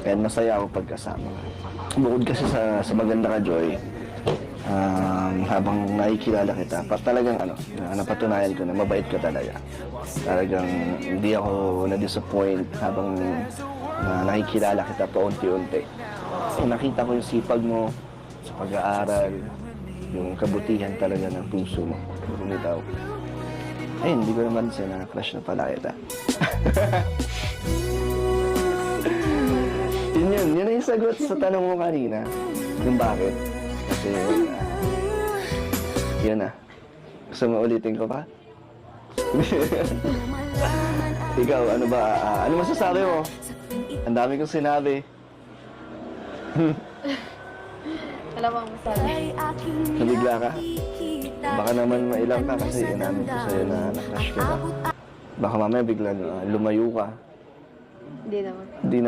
Kaya masaya ako pagkasama ka. Bukod kasi sa maganda ka, Joy, habang nakikilala kita, talagang napatunayan ko na mabait ka talaga. Talagang hindi ako na-disappoint habang nakikilala kita paunti-unti. Nakita ko yung sipag mo sa pag-aaral, yung kabutihan talaga ng puso mo. Lumitaw. Ayun, hindi ko naman siya na-crush na pala kita. Yun ang sagot sa tanong mo kanina. Yung bakit. Kasi, yun na. Gusto mo ulitin ko pa? Ikaw, ano ba? Ano masasabi mo? Ang dami kong sinabi. Wala bang masabi? Nabigla ka? Baka naman mailang ka kasi inamin ko sa'yo na na-crush ka na. Baka mamaya bigla lumayo ka. Hindi naman. Hindi na